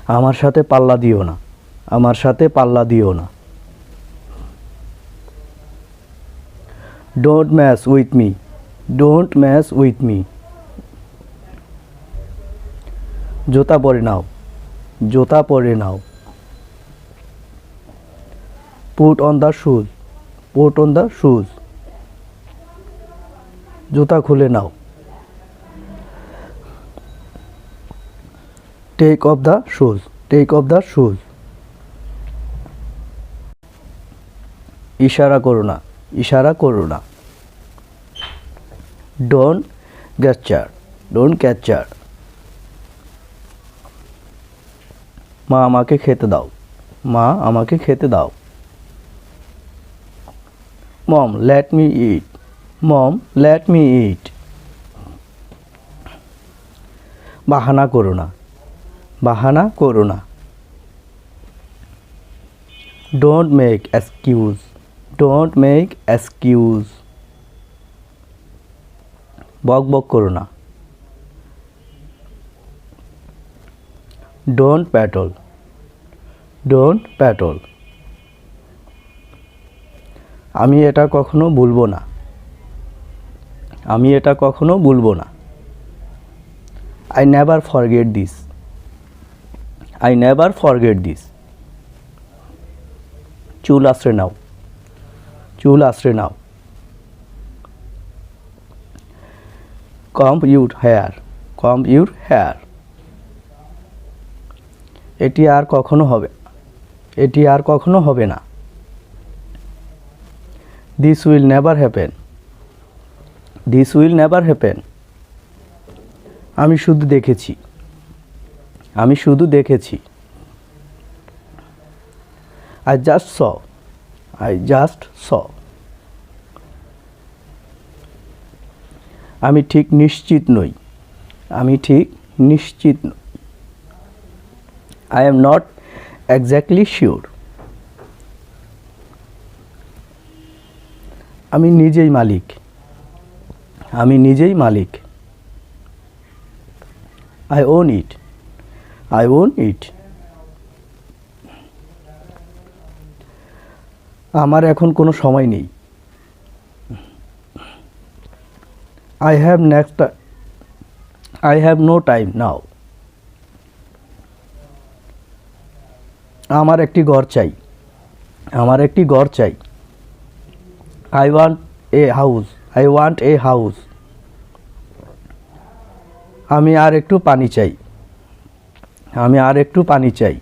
আমার সাথে পাল্লা দিও না, আমার সাথে পাল্লা দিও না। Don't match with me, don't match with me. জুতা পরে নাও, জুতা পরে নাও। Put on the shoes, put on the shoes. জুতা খুলে নাও। Take off the shoes, take off the shoes. ইশারা করো না, ইশারা করো না। Don't gesture, don't catcher. মা আমাকে খেতে দাও, মা আমাকে খেতে দাও। Mom let me eat, mom let me eat. বাহানা করো না, বাহানা করো না। Don't make excuse, don't make excuse. বক বক করো না। Don't prattle, don't prattle. আমি এটা কখনো ভুলবো না, আমি এটা কখনো ভুলবো না। I never forget this, I never forget this. চুল আশ্রে নাও, চুল আশ্রে নাও। Comb your hair, comb your hair. এটি আর কখনো হবে, এটি আর কখনো হবে না। This will never happen, this will never happen. আমি শুধু দেখেছি, আমি শুধু দেখেছি। I just saw, I just saw. আমি ঠিক নিশ্চিত নই, আমি ঠিক নিশ্চিত নই। I am not exactly sure. আমি নিজেই মালিক, আমি নিজেই মালিক। I own it, I own it. আমার এখন কোনো সময় নেই। I have next, I have no time now. আমার একটি ঘর চাই, আমার একটি ঘর চাই। I want a house, I want a house. আমি আর একটু পানি চাই, আমি আর একটু পানি চাই।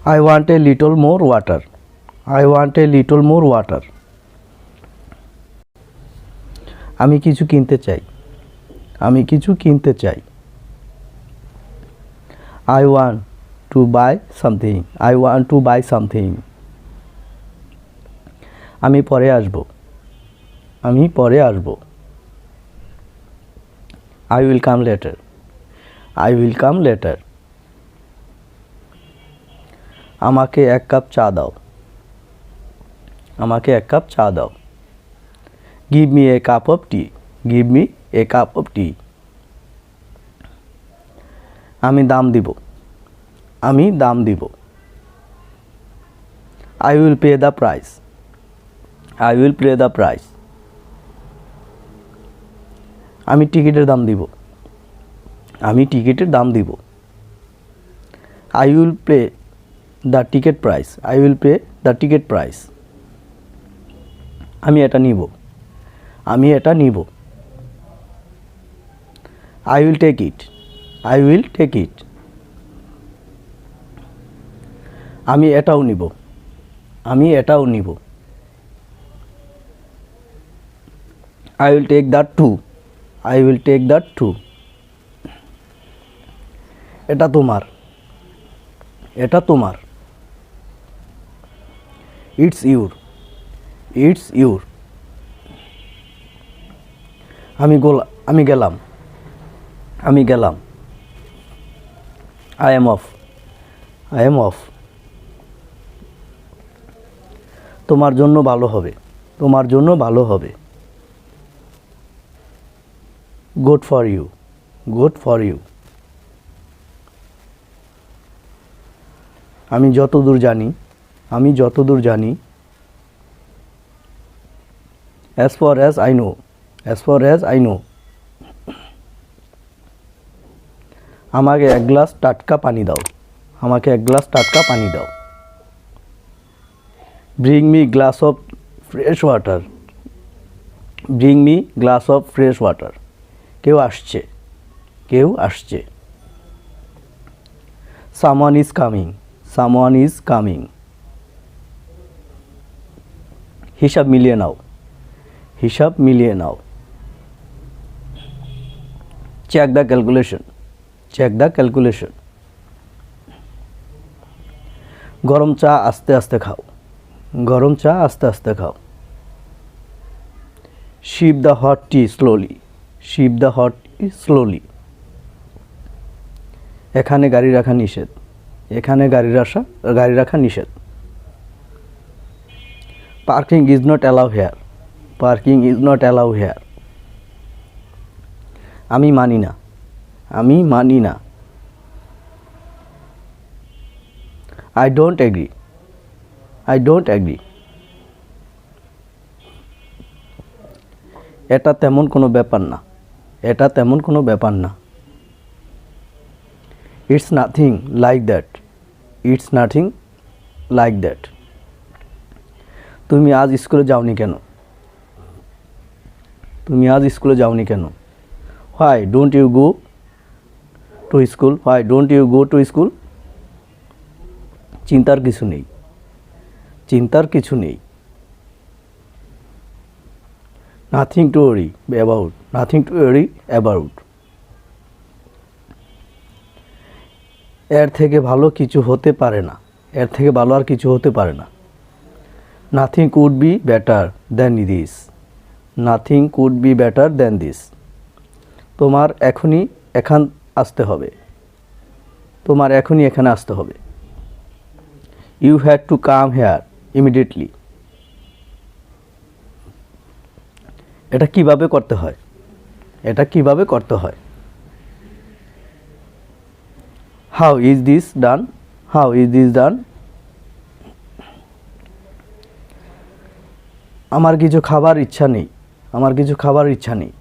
I want a little more water, I want a little more water. আমি কিছু কিনতে চাই, আমি কিছু কিনতে চাই। I want to buy something, I want to buy something. আমি পরে আসব, আমি পরে আসব। I will come later, I will come later. আমাকে এক কাপ চা দাও, আমাকে এক কাপ চা দাও। Give me a cup of tea, give me a cup of tea. আমি দাম দিব, আমি দাম দিব। I will pay the price, I will pay the price. আমি টিকিটের দাম দিব, আমি টিকিটের দাম দিব। I will pay the ticket price, I will pay the ticket price. আমি এটা নিব, আমি এটা নিব। I will take it, I will take it. আমি এটাও নিব, আমি এটাও নিব। I will take that too, I will take that too. এটা তোমার, এটা তোমার। It's your, it's your. আমি গেলাম, আমি গেলাম। I am off, I am off. তোমার জন্য ভালো হবে, তোমার জন্য ভালো হবে। Good for you, good for you. আমি যতদূর জানি, আমি যতদূর জানি। as far as I know, as far as I know. আমাকে এক গ্লাস টাটকা পানি দাও, আমাকে এক গ্লাস টাটকা পানি দাও। bring me glass of fresh water, bring me glass of fresh water. কেউ আসছে, কেউ আসছে। someone is coming, someone is coming. হিসাব মিলিয়ে নাও, হিসাব মিলিয়ে নাও। check the calculation, check the calculation. গরম চা আস্তে আস্তে খাও, গরম চা আস্তে আস্তে খাও। sip the hot tea slowly, sip the hot tea slowly. এখানে গাড়ি রাখা নিষেধ, এখানে গাড়ি রাখা নিষেধ। parking is not allowed here, parking is not allowed here. আমি মানি না, আমি মানি না। I don't agree, I don't agree. এটা তেমন কোনো ব্যাপার না, এটা তেমন কোনো ব্যাপার না। It's nothing like that, it's nothing like that. তুমি আজ স্কুলে যাওনি কেন, তুমি আজ স্কুলে যাওনি কেন? Why don't you go to school, why don't you go to school? চিন্তার কিছু নেই, চিন্তার কিছু নেই। nothing to worry about, nothing to worry about. এর থেকে ভালো কিছু হতে পারে না, এর থেকে ভালো আর কিছু হতে পারে না। nothing could be better than this, nothing could be better than this. তোমার এখনই এখান আসতে হবে, তোমার এখনই এখানে আসতে হবে। you had to come here immediately. এটা কিভাবে করতে হয়, এটা কিভাবে করতে হয়? how is this done, how is this done? আমার কিছু খাবার ইচ্ছা নেই, আমার কিছু খাবার ইচ্ছা নেই।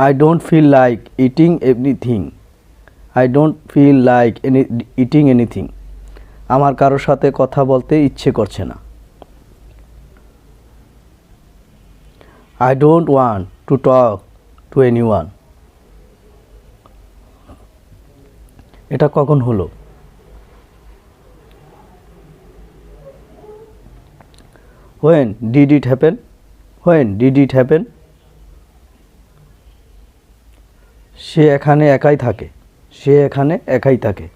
I don't feel like eating anything, I don't feel like eating anything. আমার কারোর সাথে কথা বলতে ইচ্ছে করছে না। I don't want to talk to anyone. এটা কখন হলো? When did it happen, when did it happen? সে এখানে একাই থাকে, সে এখানে একাই থাকে।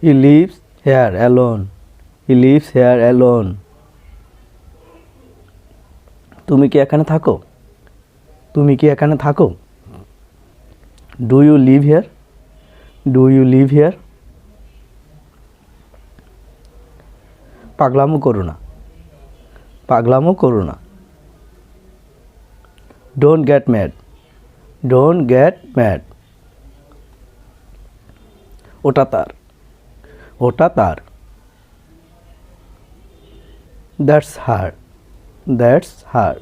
he lives here alone, he lives here alone. তুমি কি এখানে থাকো, তুমি কি এখানে থাকো? do you live here, do you live here? পাগলামো করো না, পাগলামো করো না। don't get mad, don't get mad. ওটা তার, ওটা তার। that's her, that's her.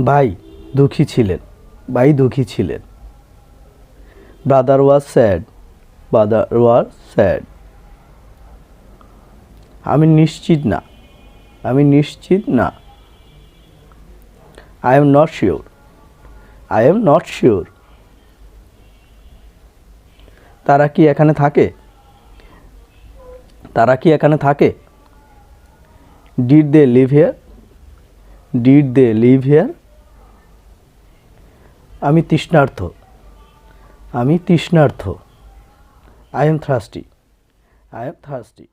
ভাই দুঃখী ছিলেন, ভাই দুঃখী ছিলেন। brother was sad, brother was sad. আমি নিশ্চিত না, আমি নিশ্চিত না। I am not sure, I am not sure. তারা কি এখানে থাকে, তারা কি এখানে থাকে? did they live here, did they live here? আমি তৃষ্ণার্ত, আমি তৃষ্ণার্ত। I am thirsty, I am thirsty.